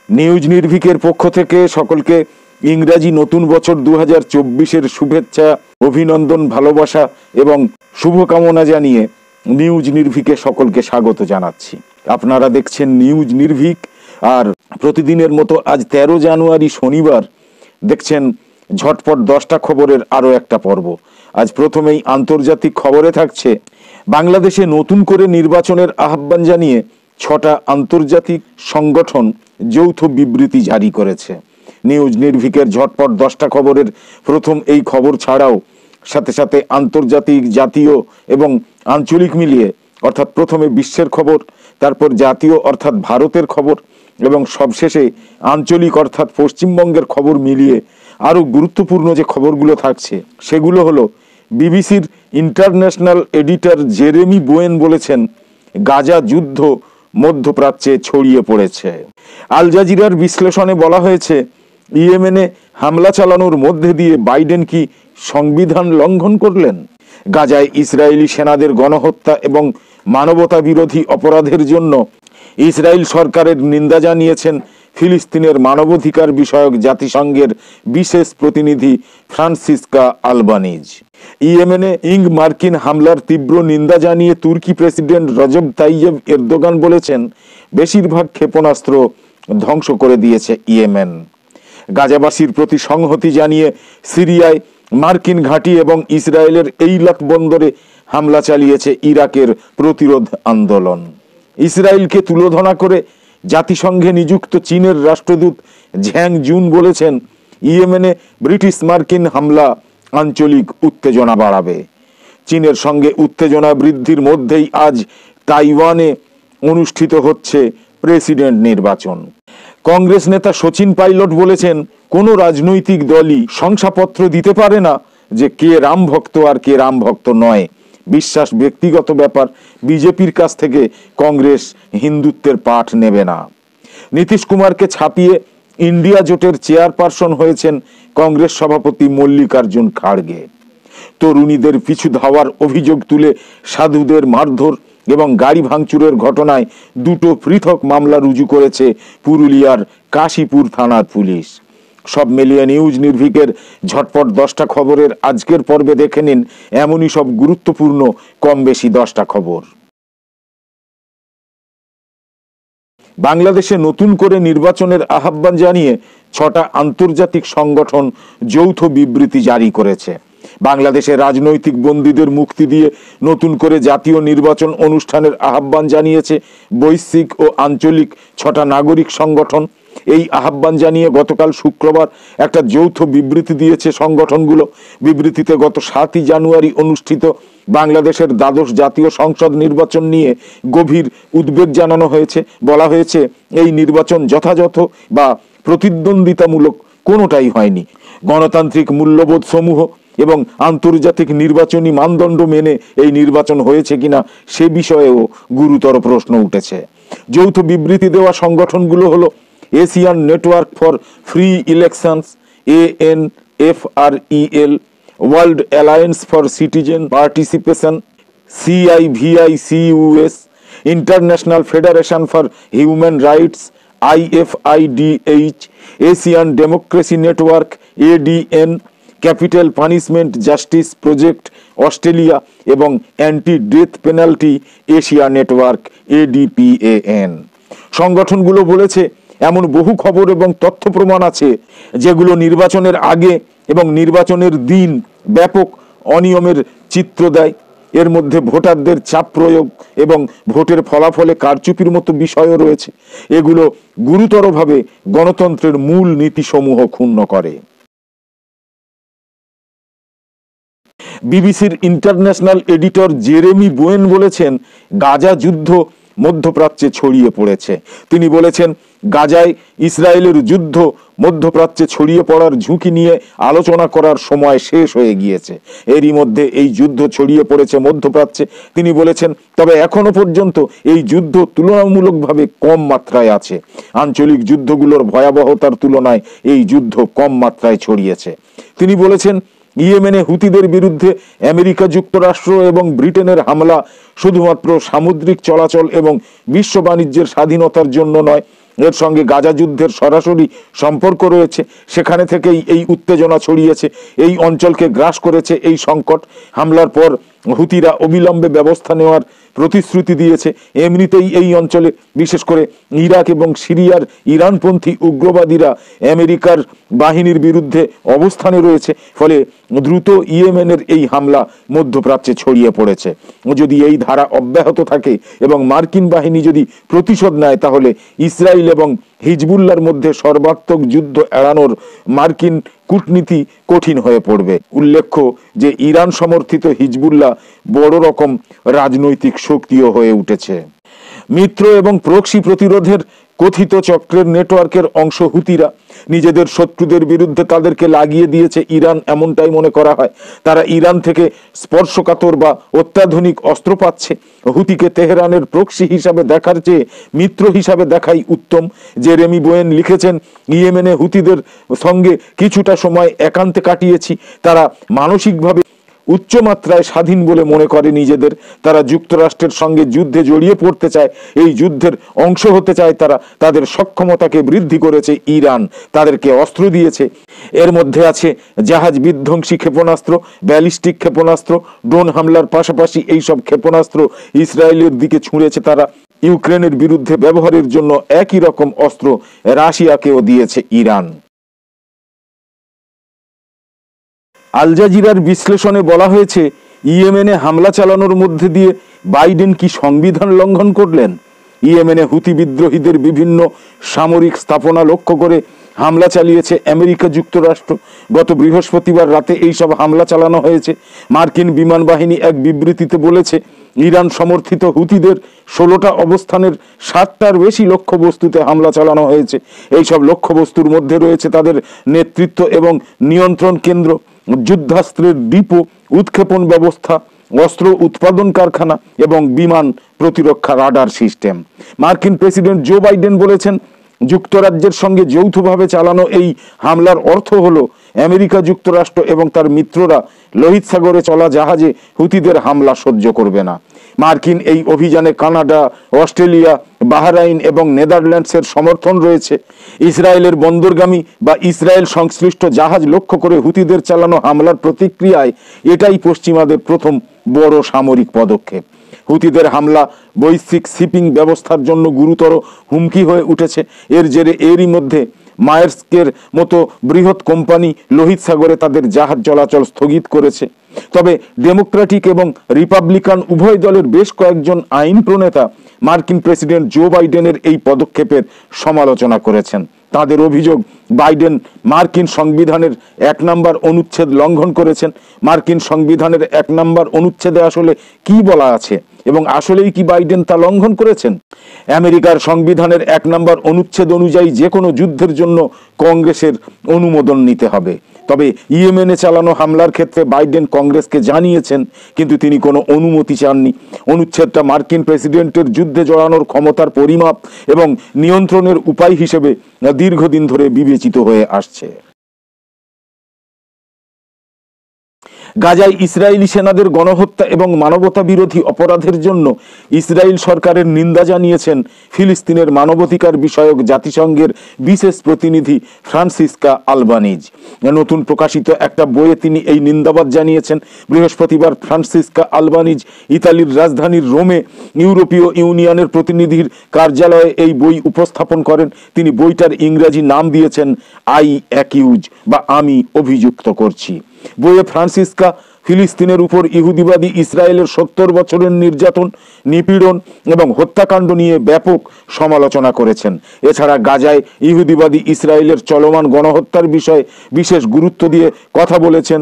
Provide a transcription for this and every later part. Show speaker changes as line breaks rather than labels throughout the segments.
News নির্ভীকের পক্ষ থেকে সকলকে ইংরাজি নতুন বছর 2024-এর শুভেচ্ছা, অভিনন্দন, ভালোবাসা এবং শুভকামনা জানিয়ে নিউজ নির্ভীকে সকলকে স্বাগত জানাচ্ছি। আপনারা দেখছেন নিউজ নির্ভীক, আর প্রতিদিনের মতো আজ 13 জানুয়ারি শনিবার দেখছেন ঝটপট 10টা খবরের আরও একটা পর্ব। আজ প্রথমেই আন্তর্জাতিক খবরে থাকছে বাংলাদেশে নতুন করে নির্বাচনের আহ্বান জানিয়ে 6টা আন্তর্জাতিক সংগঠন যৌথ বিবৃতি জারি করেছে। নিউজ নির্ভীকের ঝটপট 10টা খবরের প্রথম এই খবর ছাড়াও সাথে সাথে আন্তর্জাতিক, জাতীয় এবং আঞ্চলিক মিলিয়ে, অর্থাৎ প্রথমে বিশ্বের খবর, তারপর জাতীয় অর্থাৎ ভারতের খবর এবং সবশেষে আঞ্চলিক অর্থাৎ পশ্চিমবঙ্গের খবর মিলিয়ে আরও গুরুত্বপূর্ণ যে খবরগুলো থাকছে সেগুলো হলো, বিবিসির ইন্টারন্যাশনাল এডিটর জেরেমি বোয়েন বলেছেন গাজা যুদ্ধ মধ্যপ্রাচ্যে ছড়িয়ে পড়েছে। আল জাজিরার বিশ্লেষণে বলা হয়েছে, ইয়েমেনে হামলা চালানোর মধ্যে দিয়ে বাইডেন কি সংবিধান লঙ্ঘন করলেন? গাজায় ইসরায়েলি সেনাদের গণহত্যা এবং মানবতা বিরোধী অপরাধের জন্য ইসরায়েল সরকারের নিন্দা জানিয়েছেন ফিলিস্তিনের মানবাধিকার বিষয়ক জাতিসংঘের বিশেষ প্রতিনিধি ফ্রান্সিসকা আলবানিজ। ইয়েমেনে মার্কিন হামলার তীব্র নিন্দা জানিয়ে তুর্কি প্রেসিডেন্ট রজব তাইয়েব এরদোগান বলেছেন বেশিরভাগ ক্ষেপণাস্ত্র ধ্বংস করে দিয়েছে ইয়েমেন। গাজাবাসীর প্রতি সংহতি জানিয়ে সিরিয়ায় মার্কিন ঘাঁটি এবং ইসরায়েলের এইলাত বন্দরে হামলা চালিয়েছে ইরাকের প্রতিরোধ আন্দোলন। ইসরায়েলকে তুলোধনা করে জাতিসংঘে নিযুক্ত চীনের রাষ্ট্রদূত ঝ্যাং জুন বলেছেন ইয়েমেনে ব্রিটিশ মার্কিন হামলা আঞ্চলিক উত্তেজনা বাড়াবে। চীনের সঙ্গে উত্তেজনা বৃদ্ধির মধ্যেই আজ তাইওয়ানে অনুষ্ঠিত হচ্ছে প্রেসিডেন্ট নির্বাচন। কংগ্রেস নেতা সচিন পাইলট বলেছেন কোনো রাজনৈতিক দলই শংসাপত্র দিতে পারে না যে কে রাম ভক্ত আর কে রাম ভক্ত নয়। বিশ্বাস ব্যক্তিগত ব্যাপার, বিজেপির কাছ থেকে কংগ্রেস হিন্দুত্বের পাঠ নেবে না। নীতিশ কুমারকে ছাপিয়ে ইন্ডিয়া জোটের চেয়ারপারসন হয়েছেন কংগ্রেস সভাপতি মল্লিকার্জুন খাড়গে। তরুণীদের পিছু ধাওয়ার অভিযোগ তুলে সাধুদের মারধর এবং গাড়ি ভাঙচুরের ঘটনায় 2টো পৃথক মামলা রুজু করেছে পুরুলিয়ার কাশীপুর থানার পুলিশ। সব মিলিয়ে নিউজ নির্ভীকের ঝটপট 10টা খবরের আজকের পর্বে দেখে নিন এমনই সব গুরুত্বপূর্ণ কম বেশি 10টা খবর। বাংলাদেশে নতুন করে নির্বাচনের আহ্বান জানিয়ে 6টা আন্তর্জাতিক সংগঠন যৌথ বিবৃতি জারি করেছে। বাংলাদেশের রাজনৈতিক বন্দীদের মুক্তি দিয়ে নতুন করে জাতীয় নির্বাচন অনুষ্ঠানের আহ্বান জানিয়েছে বৈশ্বিক ও আঞ্চলিক 6টা নাগরিক সংগঠন। এই আহ্বান জানিয়ে গতকাল শুক্রবার একটা যৌথ বিবৃতি দিয়েছে সংগঠনগুলো। বিবৃতিতে গত 7 জানুয়ারি অনুষ্ঠিত বাংলাদেশের দ্বাদশ জাতীয় সংসদ নির্বাচন নিয়ে গভীর উদ্বেগ জানানো হয়েছে। বলা হয়েছে এই নির্বাচন যথাযথ বা প্রতিদ্বন্দ্বিতামূলক কোনোটাই হয়নি। গণতান্ত্রিক মূল্যবোধ সমূহ এবং আন্তর্জাতিক নির্বাচনী মানদণ্ড মেনে এই নির্বাচন হয়েছে কিনা সে বিষয়েও গুরুতর প্রশ্ন উঠেছে। যৌথ বিবৃতি দেওয়া সংগঠনগুলো হলো Asian network for free elections ANFREL, world alliance for citizen participation CIVICUS, international federation for human rights IFIDH, Asian democracy network ADN, capital punishment justice project Australia এবং anti death penalty Asia network ADPAN। সংগঠনগুলো বলেছে এমন বহু খবর এবং তথ্য প্রমাণ আছে যেগুলো নির্বাচনের আগে এবং নির্বাচনের দিন ব্যাপক অনিয়মের চিত্র দেয়। এর মধ্যে ভোটারদের চাপ প্রয়োগ এবং ভোটের ফলাফলে কারচুপির মতো বিষয়ও রয়েছে। এগুলো গুরুতরভাবে গণতন্ত্রের মূল নীতিসমূহ ক্ষুণ্ণ করে। বিবিসির ইন্টারন্যাশনাল এডিটর জেরেমি বোয়েন বলেছেন গাজা যুদ্ধ মধ্যপ্রাচ্যে ছড়িয়ে পড়েছে। তিনি বলেছেন গাজায় ইসরায়েলের যুদ্ধ মধ্যপ্রাচ্যে ছড়িয়ে পড়ার ঝুঁকি নিয়ে আলোচনা করার সময় শেষ হয়ে গিয়েছে। এরই মধ্যে এই যুদ্ধ ছড়িয়ে পড়েছে মধ্যপ্রাচ্যে। তিনি বলেছেন তবে এখনো পর্যন্ত এই যুদ্ধ তুলনামূলকভাবে কম মাত্রায় আছে। আঞ্চলিক যুদ্ধগুলোর ভয়াবহতার তুলনায় এই যুদ্ধ কম মাত্রায় ছড়িয়েছে। তিনি বলেছেন ইয়েমেনে হুতিদের বিরুদ্ধে আমেরিকা যুক্তরাষ্ট্র এবং ব্রিটেনের হামলা শুধুমাত্র সামুদ্রিক চলাচল এবং বিশ্ব বাণিজ্যের স্বাধীনতার জন্য নয়, এর সঙ্গে গাজা যুদ্ধের সরাসরি সম্পর্ক রয়েছে। সেখানে থেকেই এই উত্তেজনা ছড়িয়েছে, এই অঞ্চলকে গ্রাস করেছে এই সংকট। হামলার পর হুতিরা অবিলম্বে ব্যবস্থা নেওয়ার প্রতিশ্রুতি দিয়েছে। এমনিতেই এই অঞ্চলে বিশেষ করে ইরাক এবং সিরিয়ার ইরানপন্থী উগ্রবাদীরা আমেরিকার বাহিনীর বিরুদ্ধে অবস্থানে রয়েছে। ফলে দ্রুত ইয়েমেনের এই হামলা মধ্যপ্রাচ্যে ছড়িয়ে পড়েছে। যদি এই ধারা অব্যাহত থাকে এবং মার্কিন বাহিনী যদি প্রতিশোধ নেয়, তাহলে ইসরায়েল এবং হিজবুল্লার মধ্যে সর্বাত্মক যুদ্ধ এড়ানোর মার্কিন কূটনীতি কঠিন হয়ে পড়বে। উল্লেখ্য যে ইরান সমর্থিত হিজবুল্লাহ বড় রকম রাজনৈতিক শক্তিও হয়ে উঠেছে। মিত্র এবং প্রক্সি প্রতিরোধের কথিত চক্রের নেটওয়ার্কের অংশ হুতিরা। নিজেদের শত্রুদের বিরুদ্ধে তাদেরকে লাগিয়ে দিয়েছে ইরান, এমনটাই মনে করা হয়। তারা ইরান থেকে স্পর্শকাতর বা অত্যাধুনিক অস্ত্র পাচ্ছে। হুতিকে তেহরানের প্রক্সি হিসাবে দেখার চেয়ে মিত্র হিসাবে দেখাই উত্তম। জেরেমি বোয়েন লিখেছেন, ইয়েমেনে হুতিদের সঙ্গে কিছুটা সময় একান্তে কাটিয়েছি। তারা মানসিকভাবে উচ্চমাত্রায় স্বাধীন বলে মনে করে নিজেদের। তারা যুক্তরাষ্ট্রের সঙ্গে যুদ্ধে জড়িয়ে পড়তে চায়, এই যুদ্ধের অংশ হতে চায় তারা। তাদের সক্ষমতাকে বৃদ্ধি করেছে ইরান, তাদেরকে অস্ত্র দিয়েছে। এর মধ্যে আছে জাহাজ বিধ্বংসী ক্ষেপণাস্ত্র, ব্যালিস্টিক ক্ষেপণাস্ত্র, ড্রোন হামলার পাশাপাশি এইসব ক্ষেপণাস্ত্র ইসরায়েলের দিকে ছুঁড়েছে তারা। ইউক্রেনের বিরুদ্ধে ব্যবহারের জন্য একই রকম অস্ত্র রাশিয়াকেও দিয়েছে ইরান। আল জাজিরার বিশ্লেষণে বলা হয়েছে, ইয়েমেনে হামলা চালানোর মধ্যে দিয়ে বাইডেন কি সংবিধান লঙ্ঘন করলেন? ইয়েমেনে হুতি বিদ্রোহীদের বিভিন্ন সামরিক স্থাপনা লক্ষ্য করে হামলা চালিয়েছে আমেরিকা যুক্তরাষ্ট্র। গত বৃহস্পতিবার রাতে এইসব হামলা চালানো হয়েছে। মার্কিন বিমান বাহিনী এক বিবৃতিতে বলেছে, ইরান সমর্থিত হুতিদের 16টা অবস্থানের 7টার বেশি লক্ষ্যবস্তুতে হামলা চালানো হয়েছে। এইসব লক্ষ্যবস্তুর মধ্যে রয়েছে তাদের নেতৃত্ব এবং নিয়ন্ত্রণ কেন্দ্র, যুদ্ধাস্ত্রের ডিপো, উৎক্ষেপণ ব্যবস্থা, অস্ত্র উৎপাদন কারখানা এবং বিমান প্রতিরক্ষা রাডার সিস্টেম। মার্কিন প্রেসিডেন্ট জো বাইডেন বলেছেন, যুক্তরাজ্যের সঙ্গে যৌথভাবে চালানো এই হামলার অর্থ হলো আমেরিকা যুক্তরাষ্ট্র এবং তার মিত্ররা লোহিত সাগরে চলা জাহাজে হুতিদের হামলা সহ্য করবে না। মার্কিন এই অভিযানে কানাডা, অস্ট্রেলিয়া, বাহরাইন এবং নেদারল্যান্ডসের সমর্থন রয়েছে। ইসরায়েলের বন্দরগামী বা ইসরায়েল সংশ্লিষ্ট জাহাজ লক্ষ্য করে হুতিদের চালানো হামলার প্রতিক্রিয়ায় এটাই পশ্চিমাদের প্রথম বড় সামরিক পদক্ষেপ। হুতিদের হামলা বৈশ্বিক শিপিং ব্যবস্থার জন্য গুরুতর হুমকি হয়ে উঠেছে। এর জেরে এরই মধ্যে মায়ার্সকের মতো বৃহৎ কোম্পানি লোহিত সাগরে তাদের জাহাজ চলাচল স্থগিত করেছে। তবে ডেমোক্রেটিক এবং রিপাবলিকান উভয় দলের বেশ কয়েকজন আইন প্রণেতা মার্কিন প্রেসিডেন্ট জো বাইডেনের এই পদক্ষেপের সমালোচনা করেছেন। তাদের অভিযোগ, বাইডেন মার্কিন সংবিধানের 1 নম্বর অনুচ্ছেদ লঙ্ঘন করেছেন। মার্কিন সংবিধানের 1 নম্বর অনুচ্ছেদে আসলে কি বলা আছে এবং আসলেই কি বাইডেন তা লঙ্ঘন করেছেন? আমেরিকার সংবিধানের 1 নম্বর অনুচ্ছেদ অনুযায়ী যে কোনো যুদ্ধের জন্য কংগ্রেসের অনুমোদন নিতে হবে। তবে ইয়েমেনে চালানো হামলার ক্ষেত্রে বাইডেন কংগ্রেসকে জানিয়েছেন, কিন্তু তিনি কোনো অনুমতি চাননি। অনুচ্ছেদটা মার্কিন প্রেসিডেন্টের যুদ্ধে জড়ানোর ক্ষমতার পরিমাপ এবং নিয়ন্ত্রণের উপায় হিসেবে দীর্ঘদিন ধরে বিবেচিত হয়ে আসছে। গাজায় ইসরায়েলি সেনাদের গণহত্যা এবং মানবতা বিরোধী অপরাধের জন্য ইসরায়েল সরকারের নিন্দা জানিয়েছেন ফিলিস্তিনের মানবাধিকার বিষয়ক জাতিসংঘের বিশেষ প্রতিনিধি ফ্রান্সিস্কা আলবানিজ। নতুন প্রকাশিত একটা বইয়ে তিনি এই নিন্দাবাদ জানিয়েছেন। বৃহস্পতিবার ফ্রান্সিস্কা আলবানিজ ইতালির রাজধানীর রোমে ইউরোপীয় ইউনিয়নের প্রতিনিধির কার্যালয়ে এই বই উপস্থাপন করেন। তিনি বইটার ইংরেজি নাম দিয়েছেন আই অ্যাকিউজ বা আমি অভিযুক্ত করছি। বইয়ে ফ্রান্সিস্কা ফিলিস্তিনের উপর ইহুদিবাদী ইসরায়েলের 70 বছরের নির্যাতন, নিপীড়ন এবং হত্যাকাণ্ড নিয়ে ব্যাপক সমালোচনা করেছেন। এছাড়া গাজায় ইহুদিবাদী ইসরায়েলের চলমান গণহত্যার বিষয়ে বিশেষ গুরুত্ব দিয়ে কথা বলেছেন।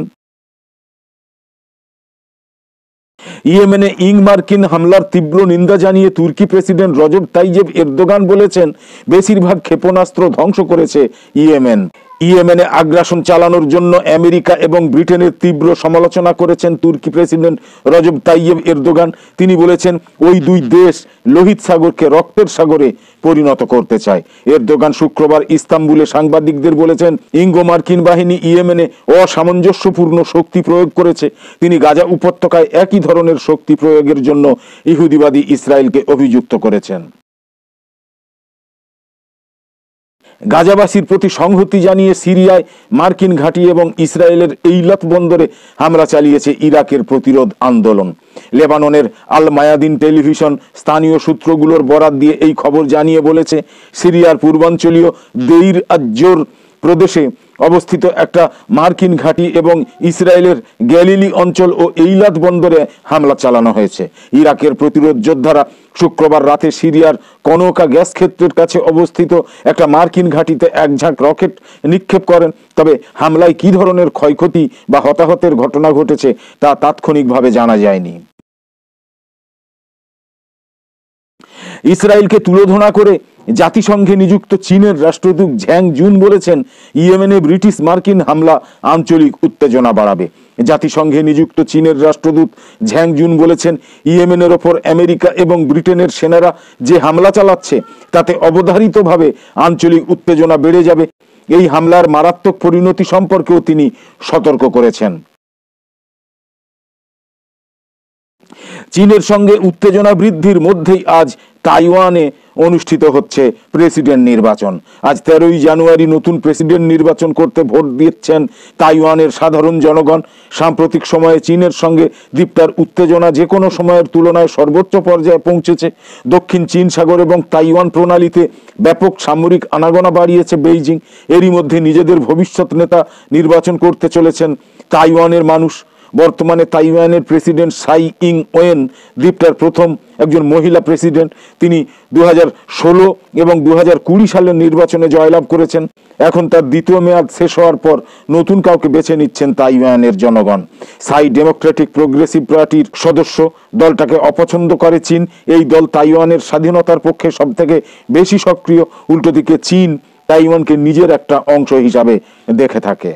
ইয়েমেনে মার্কিন হামলার তীব্র নিন্দা জানিয়ে তুর্কি প্রেসিডেন্ট রজব তাইয়েব এরদোগান বলেছেন, বেশিরভাগ ক্ষেপণাস্ত্র ধ্বংস করেছে ইয়েমেন। ইয়েমেনে আগ্রাসন চালানোর জন্য আমেরিকা এবং ব্রিটেনের তীব্র সমালোচনা করেছেন তুর্কি প্রেসিডেন্ট রজব তাইয়েব এরদোগান। তিনি বলেছেন, ওই দুই দেশ লোহিত সাগরকে রক্তের সাগরে পরিণত করতে চায়। এরদোগান শুক্রবার ইস্তাম্বুলে সাংবাদিকদের বলেছেন, ইঙ্গো মার্কিন বাহিনী ইয়েমেনে অসামঞ্জস্যপূর্ণ শক্তি প্রয়োগ করেছে। তিনি গাজা উপত্যকায় একই ধরনের শক্তি প্রয়োগের জন্য ইহুদিবাদী ইসরায়েলকে অভিযুক্ত করেছেন। গাজাবাসীর প্রতি সংহতি জানিয়ে সিরিয়ায় মার্কিন ঘাঁটি এবং ইসরায়েলের এইলাত বন্দরে হামলা চালিয়েছে ইরাকের প্রতিরোধ আন্দোলন। লেবাননের আল মায়াদিন টেলিভিশন স্থানীয় সূত্রগুলোর বরাত দিয়ে এই খবর জানিয়ে বলেছে, সিরিয়ার পূর্বাঞ্চলীয় দেইর আজ-জোর প্রদেশে অবস্থিত একটা মার্কিন ঘাঁটি এবং ইসরায়েলের গ্যালিলি অঞ্চল ও এইলাত বন্দরে হামলা চালানো হয়েছে। ইরাকের প্রতিরোধ যোদ্ধারা শুক্রবার রাতে সিরিয়ার কনকা গ্যাস ক্ষেত্রের কাছে অবস্থিত একটা মার্কিন ঘাঁটিতে এক ঝাঁক রকেট নিক্ষেপ করেন। তবে হামলায় কী ধরনের ক্ষয়ক্ষতি বা হতাহতের ঘটনা ঘটেছে তা তাৎক্ষণিকভাবে জানা যায়নি। ইসরায়েলকে তুলোধনা করে জাতিসংঘে নিযুক্ত চীনের রাষ্ট্রদূত ঝ্যাং জুন বলেছেন, ইয়েমেনে ব্রিটিশ মার্কিন হামলা আঞ্চলিক উত্তেজনা বাড়াবে। জাতিসংঘে নিযুক্ত চীনের রাষ্ট্রদূত ঝ্যাং জুন বলেছেন, ইয়েমেনের ওপর আমেরিকা এবং ব্রিটেনের সেনারা যে হামলা চালাচ্ছে তাতে অবধারিতভাবে আঞ্চলিক উত্তেজনা বেড়ে যাবে। এই হামলার মারাত্মক পরিণতি সম্পর্কেও তিনি সতর্ক করেছেন। চীনের সঙ্গে উত্তেজনা বৃদ্ধির মধ্যেই আজ তাইওয়ানে অনুষ্ঠিত হচ্ছে প্রেসিডেন্ট নির্বাচন। আজ 13ই জানুয়ারি নতুন প্রেসিডেন্ট নির্বাচন করতে ভোট দিচ্ছেন তাইওয়ানের সাধারণ জনগণ। সাম্প্রতিক সময়ে চীনের সঙ্গে দ্বীপটার উত্তেজনা যে কোনো সময়ের তুলনায় সর্বোচ্চ পর্যায়ে পৌঁছেছে। দক্ষিণ চীন সাগর এবং তাইওয়ান প্রণালীতে ব্যাপক সামরিক আনাগোনা বাড়িয়েছে বেইজিং। এরই মধ্যে নিজেদের ভবিষ্যৎ নেতা নির্বাচন করতে চলেছেন তাইওয়ানের মানুষ। বর্তমানে তাইওয়ানের প্রেসিডেন্ট সাই ইং ওয়েন দ্বীপটার প্রথম একজন মহিলা প্রেসিডেন্ট। তিনি 2016 এবং 2020 সালের নির্বাচনে জয়লাভ করেছেন। এখন তার দ্বিতীয় মেয়াদ শেষ হওয়ার পর নতুন কাউকে বেছে নিচ্ছেন তাইওয়ানের জনগণ। সাই ডেমোক্রেটিক প্রোগ্রেসিভ পার্টির সদস্য, দলটাকে অপছন্দ করে চীন। এই দল তাইওয়ানের স্বাধীনতার পক্ষে সবথেকে বেশি সক্রিয়। উল্টো দিকে চীন তাইওয়ানকে নিজের একটা অংশ হিসাবে দেখে থাকে।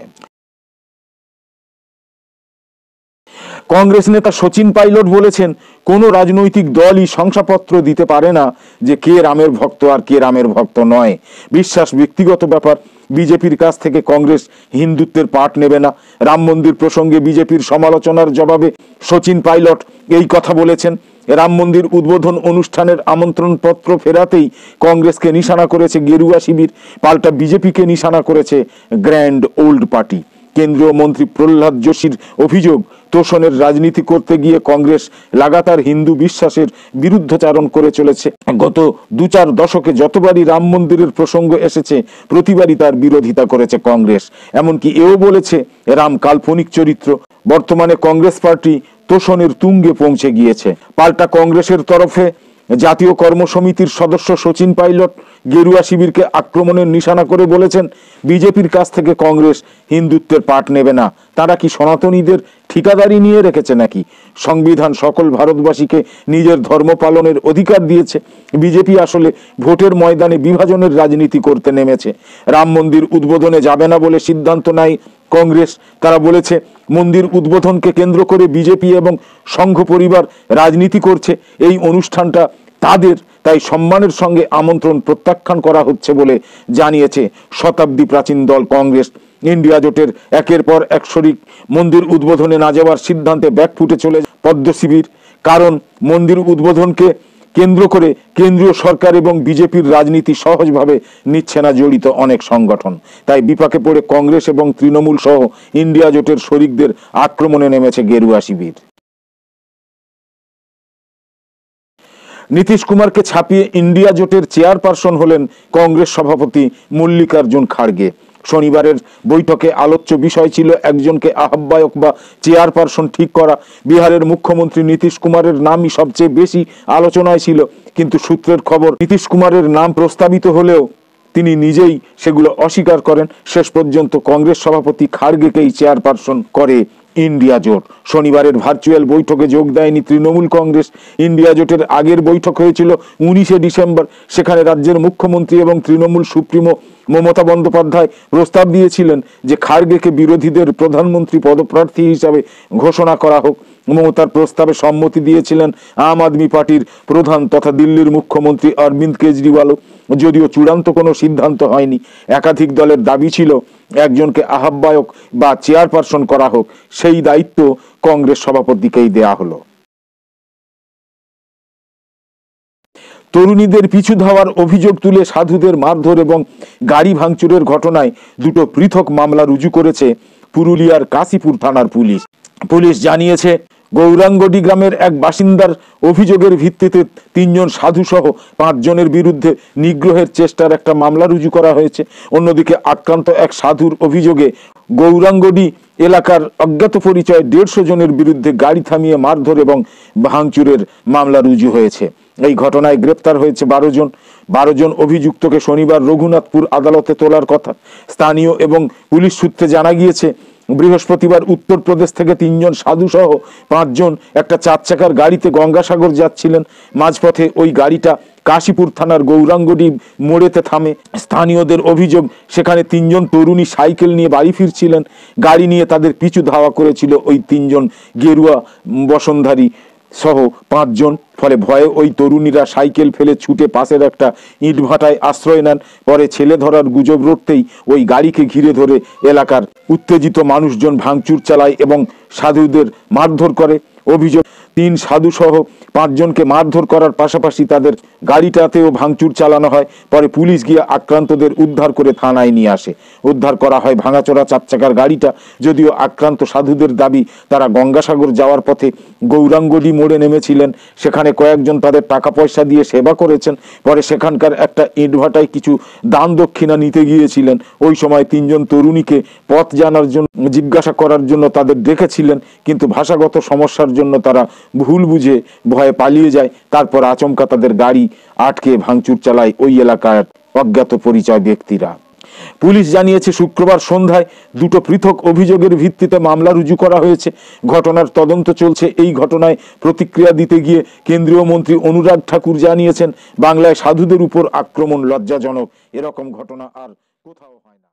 কংগ্রেস নেতা সচিন পাইলট বলেছেন, কোনো রাজনৈতিক দলই শংসাপত্র দিতে পারে না যে কে রামের ভক্ত আর কে রামের ভক্ত নয়। বিশ্বাস ব্যক্তিগত ব্যাপার। বিজেপির কাছ থেকে কংগ্রেস হিন্দুত্বের পাঠ নেবে না। রাম মন্দির প্রসঙ্গে বিজেপির সমালোচনার জবাবে সচিন পাইলট এই কথা বলেছেন। রাম মন্দির উদ্বোধন অনুষ্ঠানের আমন্ত্রণপত্র ফেরাতেই কংগ্রেসকে নিশানা করেছে গেরুয়া শিবির, পাল্টা বিজেপিকে নিশানা করেছে গ্র্যান্ড ওল্ড পার্টি। কেন্দ্রীয় মন্ত্রী প্রহ্লাদ যোশীর অভিযোগ, তোষণের রাজনীতি করতে গিয়ে কংগ্রেস লাগাতার হিন্দু বিশ্বাসের বিরুদ্ধাচরণ করে চলেছে। গত 2-4 দশকে যতবারই রাম মন্দিরের প্রসঙ্গ এসেছে প্রতিবারই তার বিরোধিতা করেছে কংগ্রেস। এমনকি এও বলেছে রাম কাল্পনিক চরিত্র। বর্তমানে কংগ্রেস পার্টি তোষণের তুঙ্গে পৌঁছে গিয়েছে। পাল্টা কংগ্রেসের তরফে জাতীয় কর্মসমিতির সদস্য সচিন পাইলট গেরুয়া শিবিরকে আক্রমণের নিশানা করে বলেছেন, বিজেপির কাছ থেকে কংগ্রেস হিন্দুত্বের পাঠ নেবে না। তারা কি সনাতনীদের ঠিকাদারি নিয়ে রেখেছে নাকি? সংবিধান সকল ভারতবাসীকে নিজের ধর্ম পালনের অধিকার দিয়েছে। বিজেপি আসলে ভোটের ময়দানে বিভাজনের রাজনীতি করতে নেমেছে। রাম মন্দির উদ্বোধনে যাবে না বলে সিদ্ধান্ত নেয় কংগ্রেস। তারা বলেছে, মন্দির উদ্বোধনকে কেন্দ্র করে বিজেপি এবং সংঘ পরিবার রাজনীতি করছে। এই অনুষ্ঠানটা তাদের, তাই সম্মানের সঙ্গে আমন্ত্রণ প্রত্যাখ্যান করা হচ্ছে বলে জানিয়েছে শতাব্দী প্রাচীন দল কংগ্রেস। ইন্ডিয়া জোটের একের পর এক শরিক মন্দির উদ্বোধনে না যাওয়ার সিদ্ধান্তে ব্যাকফুটে চলে পদ্ম শিবির। কারণ মন্দির উদ্বোধনকে কেন্দ্র করে কেন্দ্রীয় সরকার এবং বিজেপির রাজনীতি সহজভাবে নিচ্ছে না জড়িত অনেক সংগঠন। তাই বিপাকে পড়ে কংগ্রেস এবং তৃণমূল সহ ইন্ডিয়া জোটের শরিকদের আক্রমণে নেমেছে গেরুয়া শিবির। নীতিশ কুমারকে ছাপিয়ে ইন্ডিয়া জোটের চেয়ারপারসন হলেন কংগ্রেস সভাপতি মল্লিকার্জুন খাড়গে। শনিবারের বৈঠকে আলোচ্য বিষয় ছিল একজনকে আহ্বায়ক বা চেয়ারপারসন ঠিক করা। বিহারের মুখ্যমন্ত্রী নীতিশ কুমারের নামই সবচেয়ে বেশি আলোচনায় ছিল, কিন্তু সূত্রের খবর নীতিশ কুমারের নাম প্রস্তাবিত হলেও তিনি নিজেই সেগুলো অস্বীকার করেন। শেষ পর্যন্ত কংগ্রেস সভাপতি খাড়গেকেই চেয়ারপারসন করে ইন্ডিয়া জোট। শনিবারের ভার্চুয়াল বৈঠকে যোগ দেয়নি তৃণমূল কংগ্রেস। ইন্ডিয়া জোটের আগের বৈঠক হয়েছিল 19শে ডিসেম্বর। সেখানে রাজ্যের মুখ্যমন্ত্রী এবং তৃণমূল সুপ্রিমো মমতা বন্দ্যোপাধ্যায় প্রস্তাব দিয়েছিলেন যে খাড়গেকে বিরোধীদের প্রধানমন্ত্রী পদপ্রার্থী হিসাবে ঘোষণা করা হোক। মমতার প্রস্তাবে সম্মতি দিয়েছিলেন আম আদমি পার্টির প্রধান তথা দিল্লির মুখ্যমন্ত্রী অরবিন্দ কেজরিওয়ালও। যদিও চূড়ান্ত কোনো সিদ্ধান্ত হয়নি। একাধিক দলের দাবি ছিল একজনকে আহ্বায়ক বা চেয়ারপারসন করা হোক, সেই দায়িত্ব কংগ্রেস সভাপতিকেই দেয়া হলো। তরুণীদের পিছু ধাওয়ার অভিযোগ তুলে সাধুদের মারধর এবং গাড়ি ভাঙচুরের ঘটনায় দুটো পৃথক মামলা রুজু করেছে পুরুলিয়ার কাশীপুর থানার পুলিশ। পুলিশ জানিয়েছে, গৌরাঙ্গডি গ্রামের এক বাসিন্দার অভিযোগের ভিত্তিতে 3 জন সাধু সহ 5 জনের বিরুদ্ধে নিগ্রহের চেষ্টার একটা মামলা রুজু করা হয়েছে। অন্যদিকে আক্রান্ত এক সাধুর অভিযোগে গৌরাঙ্গডি এলাকার অজ্ঞাত পরিচয় 150 জনের বিরুদ্ধে গাড়ি থামিয়ে মারধর এবং ভাঙচুরের মামলা রুজু হয়েছে। এই ঘটনায় গ্রেপ্তার হয়েছে 12 জন অভিযুক্তকে শনিবার রঘুনাথপুর আদালতে তোলার কথা। স্থানীয় এবং পুলিশ সূত্রে জানা গিয়েছে, বৃহস্পতিবার উত্তরপ্রদেশ থেকে 3 জন সাধু সহ 5 জন একটা 4 চাকার গাড়িতে গঙ্গাসাগর যাচ্ছিলেন। মাঝপথে ওই গাড়িটা কাশীপুর থানার গৌরাঙ্গডি মোড়েতে থামে। স্থানীয়দের অভিযোগ, সেখানে 3 জন তরুণী সাইকেল নিয়ে বাড়ি ফিরছিলেন। গাড়ি নিয়ে তাদের পিছু ধাওয়া করেছিল ওই 3 জন গেরুয়া বসনধারী সহ 5 জন। ফলে ভয়ে ওই তরুণীরা সাইকেল ফেলে ছুটে পাশের একটা ইটভাটায় আশ্রয় নেন। পরে ছেলে ধরার গুজব রটতেই ওই গাড়িকে ঘিরে ধরে এলাকার উত্তেজিত মানুষজন ভাঙচুর চালায় এবং সাধুদের মারধর করে। অভিযোগ, 3 সাধু সহ 5 জনকে মারধর করার পাশাপাশি তাদের গাড়িটাতেও ভাঙচুর চালানো হয়। পরে পুলিশ গিয়ে আক্রান্তদের উদ্ধার করে থানায় নিয়ে আসে। উদ্ধার করা হয় ভাঙাচোরা 4 চাকার গাড়িটা। যদিও আক্রান্ত সাধুদের দাবি, তারা গঙ্গাসাগর যাওয়ার পথে গৌরাঙ্গডি মোড়ে নেমেছিলেন। সেখানে কয়েকজন তাদের টাকা পয়সা দিয়ে সেবা করেছেন। পরে সেখানকার একটা ইটভাটায় কিছু দান দক্ষিণা নিতে গিয়েছিলেন। ওই সময় 3 জন তরুণীকে পথ জানার জন্য জিজ্ঞাসা করার জন্য তাদের ডেকেছিলেন, কিন্তু ভাষাগত সমস্যার জন্য তারা ভুল বুঝে ভয়ে পালিয়ে যায়। তারপর আচমকা তাদের গাড়ি আটকে ভাঙচুর চালায় ওই এলাকার অজ্ঞাত পরিচয় ব্যক্তিরা। পুলিশ জানিয়েছে, শুক্রবার সন্ধ্যায় দুটো পৃথক অভিযোগের ভিত্তিতে মামলা রুজু করা হয়েছে। ঘটনার তদন্ত চলছে। এই ঘটনায় প্রতিক্রিয়া দিতে গিয়ে কেন্দ্রীয় মন্ত্রী অনুরাগ ঠাকুর জানিয়েছেন, বাংলায় সাধুদের উপর আক্রমণ লজ্জাজনক। এরকম ঘটনা আর কোথাও হয় না।